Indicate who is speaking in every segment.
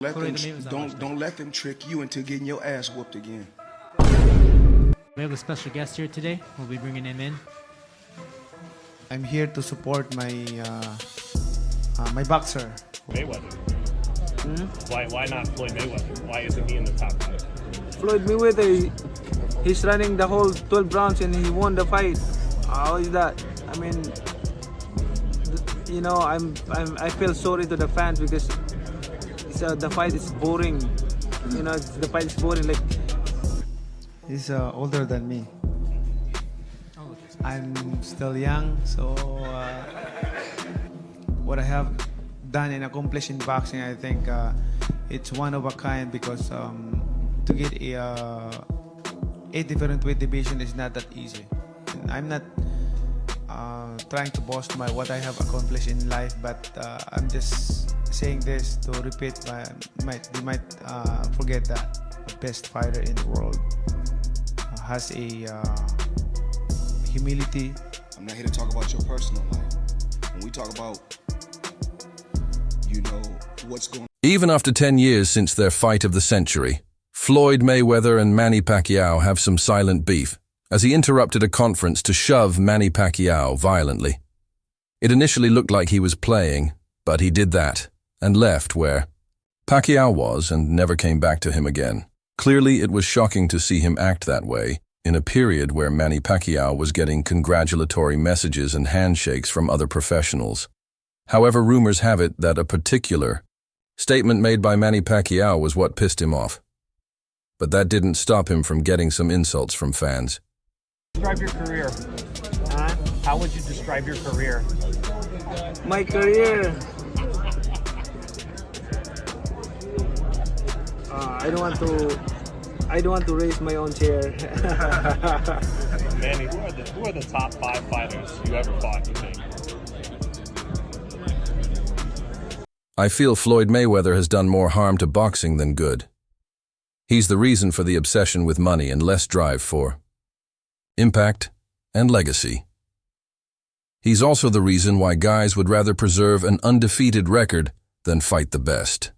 Speaker 1: Don't let them trick you into getting your ass whooped again.
Speaker 2: We have a special guest here today. We'll be bringing him in.
Speaker 3: I'm here to support my my boxer.
Speaker 4: Mayweather. Why not Floyd Mayweather? Why isn't he in the top five?
Speaker 5: Floyd Mayweather, he's running the whole 12 rounds and he won the fight. How is that? I mean, you know, I feel sorry to the fans because the fight is boring. You know, the fight is boring. Like,
Speaker 3: He's older than me. I'm still young, so what I have done and accomplished in boxing, I think it's one of a kind because to get a different weight division is not that easy. And I'm not trying to boast what I have accomplished in life, but I'm just saying this to repeat. They might forget that the best fighter in the world has a humility.
Speaker 1: I'm not here to talk about your personal life. When we talk about, you know, what's going on.
Speaker 6: Even after 10 years since their fight of the century, Floyd Mayweather and Manny Pacquiao have some silent beef as he interrupted a conference to shove Manny Pacquiao violently. It initially looked like he was playing, but he did that and left where Pacquiao was and never came back to him again. Clearly, it was shocking to see him act that way in a period where Manny Pacquiao was getting congratulatory messages and handshakes from other professionals. However, rumors have it that a particular statement made by Manny Pacquiao was what pissed him off. But that didn't stop him from getting some insults from fans.
Speaker 4: Describe your career. How would you describe your career?
Speaker 5: my career. I don't want to raise my own chair.
Speaker 4: Manny, who are the top 5 fighters you ever fought, you think?
Speaker 6: I feel Floyd Mayweather has done more harm to boxing than good. He's the reason for the obsession with money and less drive for impact and legacy. He's also the reason why guys would rather preserve an undefeated record than fight the best.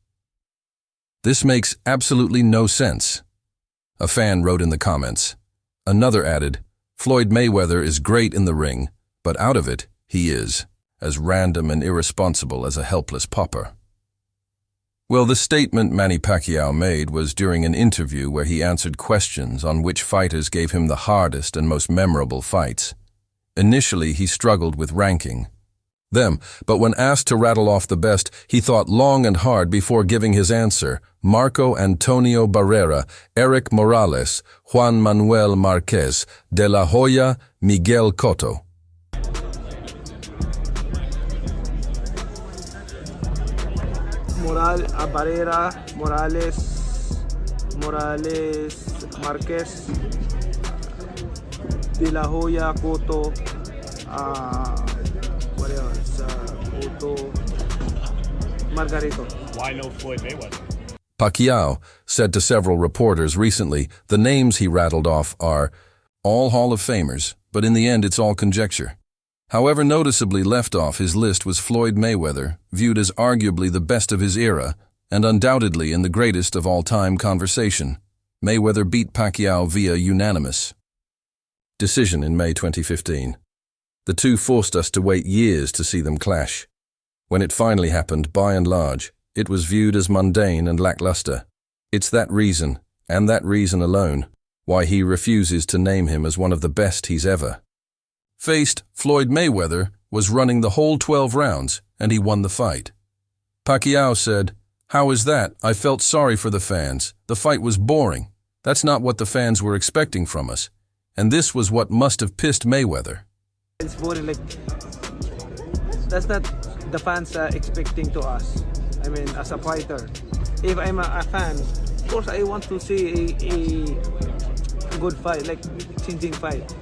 Speaker 6: This makes absolutely no sense. A fan wrote in the comments. Another added, Floyd Mayweather is great in the ring, but out of it, he is as random and irresponsible as a helpless pauper. Well, the statement Manny Pacquiao made was during an interview where he answered questions on which fighters gave him the hardest and most memorable fights. Initially, he struggled with ranking them, but when asked to rattle off the best, he thought long and hard before giving his answer. Marco Antonio Barrera, Eric Morales, Juan Manuel Marquez, De La Hoya, Miguel Cotto.
Speaker 5: Barrera, Morales, Marquez, De La Hoya, Cotto, what else? Cotto, Margarito.
Speaker 4: Why no Floyd Mayweather?
Speaker 6: Pacquiao said to several reporters recently, the names he rattled off are all Hall of Famers, but in the end it's all conjecture. However, noticeably left off his list was Floyd Mayweather, viewed as arguably the best of his era, and undoubtedly in the greatest of all-time conversation. Mayweather beat Pacquiao via unanimous decision in May 2015. The two forced us to wait years to see them clash. When it finally happened, by and large, it was viewed as mundane and lackluster. It's that reason, and that reason alone, why he refuses to name him as one of the best he's ever faced. Floyd Mayweather was running the whole 12 rounds, and he won the fight. Pacquiao said, "How is that? I felt sorry for the fans. The fight was boring. That's not what the fans were expecting from us. And this was what must have pissed Mayweather."
Speaker 5: It's boring, like, that's not the fans are expecting to us. I mean, as a fighter, if I'm a fan, of course I want to see a good fight, like changing fight,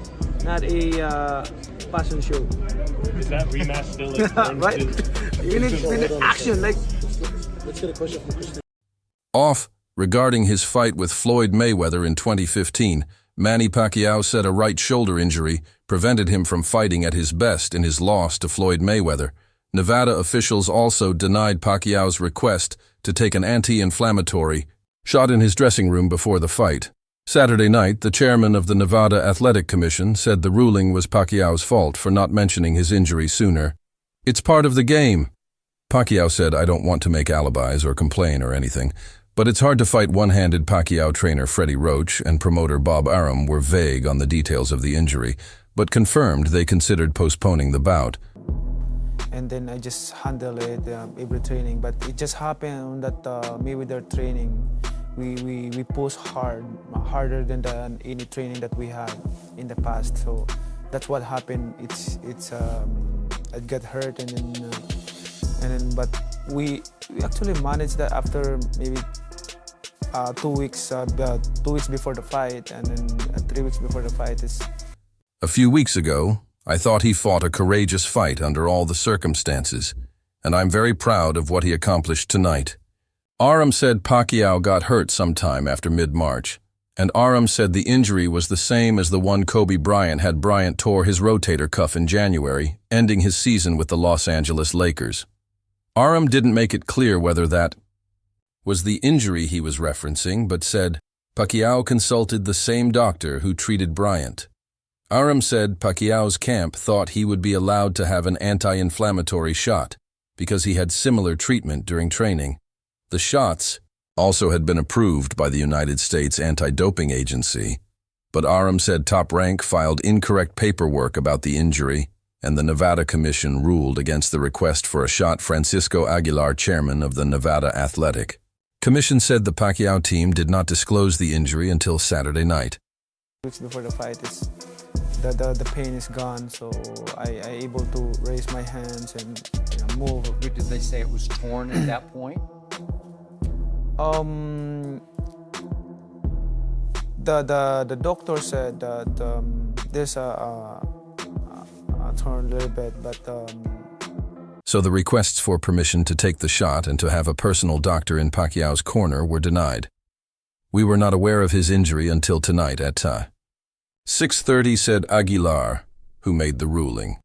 Speaker 5: not a passion show.
Speaker 4: Is that rematch still important?
Speaker 5: Right? You need action, like.
Speaker 7: Let's get a question from Christian.
Speaker 6: Off regarding his fight with Floyd Mayweather in 2015, Manny Pacquiao said a right shoulder injury prevented him from fighting at his best in his loss to Floyd Mayweather. Nevada officials also denied Pacquiao's request to take an anti-inflammatory shot in his dressing room before the fight. Saturday night, the chairman of the Nevada Athletic Commission said the ruling was Pacquiao's fault for not mentioning his injury sooner. "It's part of the game." Pacquiao said, "I don't want to make alibis or complain or anything, but it's hard to fight." One-handed Pacquiao trainer Freddie Roach and promoter Bob Arum were vague on the details of the injury, but confirmed they considered postponing the bout.
Speaker 5: And then I just handle it every training. But it just happened that Mayweather training, we push harder than any training that we had in the past. So that's what happened. I got hurt, and then but we actually managed that after maybe 2 weeks, 2 weeks before the fight, and then 3 weeks before the fight is.
Speaker 6: A few weeks ago, I thought he fought a courageous fight under all the circumstances, and I'm very proud of what he accomplished tonight. Arum said Pacquiao got hurt sometime after mid-March, and Arum said the injury was the same as the one Kobe Bryant had. Bryant tore his rotator cuff in January, ending his season with the Los Angeles Lakers. Arum didn't make it clear whether that was the injury he was referencing, but said Pacquiao consulted the same doctor who treated Bryant. Arum said Pacquiao's camp thought he would be allowed to have an anti-inflammatory shot because he had similar treatment during training. The shots also had been approved by the United States Anti-Doping Agency, but Arum said Top Rank filed incorrect paperwork about the injury, and the Nevada Commission ruled against the request for a shot. Francisco Aguilar, chairman of the Nevada Athletic Commission, said the Pacquiao team did not disclose the injury until Saturday night.
Speaker 5: Weeks before the fight, the pain is gone, so I able to raise my hands and move.
Speaker 8: Did they say it was torn at that point?
Speaker 5: The doctor said that there's a torn a little bit, but.
Speaker 6: So the requests for permission to take the shot and to have a personal doctor in Pacquiao's corner were denied. We were not aware of his injury until tonight at 6:30, said Aguilar, who made the ruling.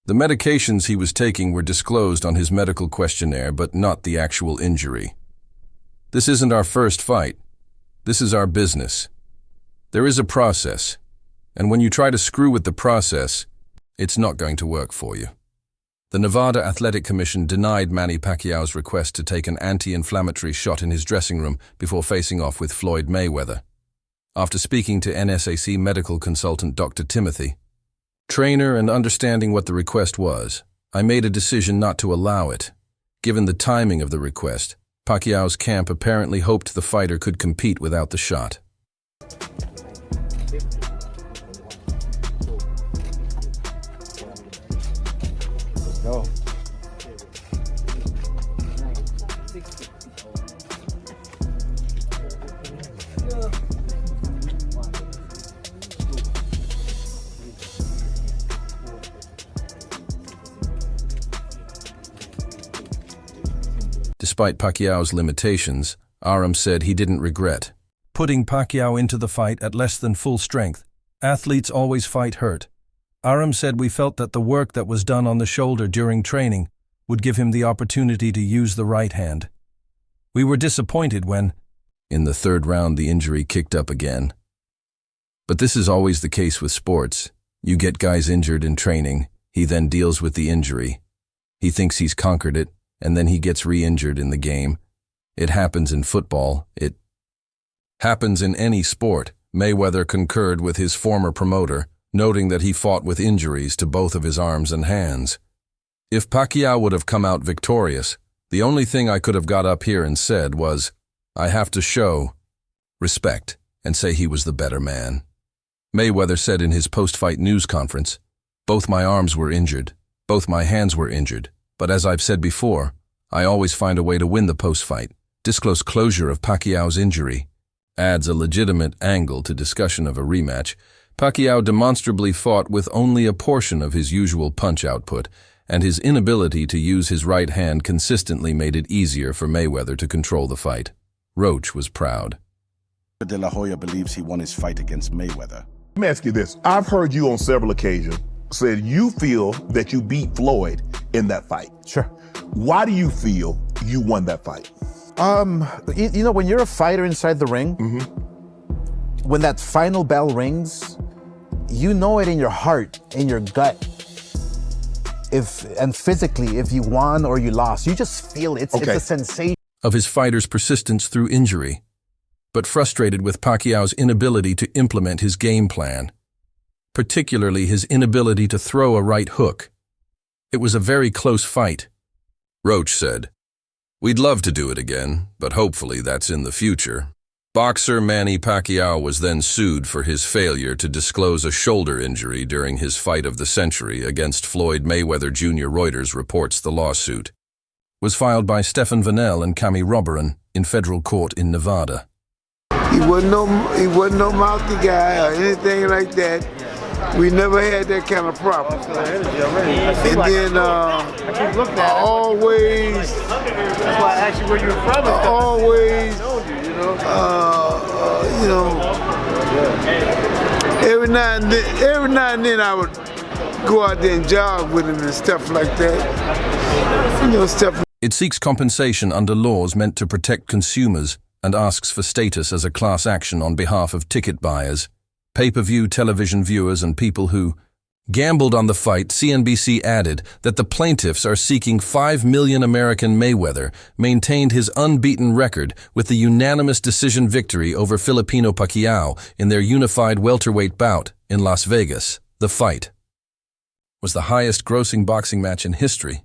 Speaker 6: The medications he was taking were disclosed on his medical questionnaire, but not the actual injury. This isn't our first fight. This is our business. There is a process, and when you try to screw with the process, it's not going to work for you. The Nevada Athletic Commission denied Manny Pacquiao's request to take an anti-inflammatory shot in his dressing room before facing off with Floyd Mayweather. After speaking to NSAC medical consultant Dr. Timothy, trainer, and understanding what the request was, I made a decision not to allow it. Given the timing of the request, Pacquiao's camp apparently hoped the fighter could compete without the shot.
Speaker 8: Go.
Speaker 6: Despite Pacquiao's limitations, Arum said he didn't regret putting Pacquiao into the fight at less than full strength. Athletes always fight hurt. Arum said we felt that the work that was done on the shoulder during training would give him the opportunity to use the right hand. We were disappointed when, in the third round, the injury kicked up again. But this is always the case with sports. You get guys injured in training, he then deals with the injury. He thinks he's conquered it, and then he gets re-injured in the game. It happens in football. It happens in any sport. Mayweather concurred with his former promoter, noting that he fought with injuries to both of his arms and hands. If Pacquiao would have come out victorious, the only thing I could have got up here and said was, I have to show respect and say he was the better man. Mayweather said in his post-fight news conference, both my arms were injured, both my hands were injured. But as I've said before, I always find a way to win the post-fight. Disclose closure of Pacquiao's injury adds a legitimate angle to discussion of a rematch. Pacquiao demonstrably fought with only a portion of his usual punch output, and his inability to use his right hand consistently made it easier for Mayweather to control the fight. Roach was proud.
Speaker 1: De La Hoya believes he won his fight against Mayweather.
Speaker 9: Let me ask you this. I've heard you on several occasions said you feel that you beat Floyd in that fight.
Speaker 10: Sure.
Speaker 9: Why do you feel you won that fight?
Speaker 10: You know, when you're a fighter inside the ring, when that final bell rings, you know it in your heart, in your gut, and physically, if you won or you lost. You just feel it. It's a sensation.
Speaker 6: Of his fighter's persistence through injury, but frustrated with Pacquiao's inability to implement his game plan, particularly his inability to throw a right hook. It was a very close fight. Roach said, "We'd love to do it again, but hopefully that's in the future." Boxer Manny Pacquiao was then sued for his failure to disclose a shoulder injury during his fight of the century against Floyd Mayweather Jr. Reuters reports the lawsuit was filed by Stephen Vanel and Cami Roberan in federal court in Nevada.
Speaker 11: He wasn't no mouthy guy or anything like that. We never had that kind of problem. And then always,
Speaker 4: That's why I asked you where you were from.
Speaker 11: always, every now and then I would go out there and jog with him and stuff like that. Stuff.
Speaker 6: It seeks compensation under laws meant to protect consumers and asks for status as a class action on behalf of ticket buyers, pay-per-view television viewers, and people who gambled on the fight. CNBC added that the plaintiffs are seeking $5 million. American Mayweather maintained his unbeaten record with the unanimous decision victory over Filipino Pacquiao in their unified welterweight bout in Las Vegas. The fight was the highest-grossing boxing match in history,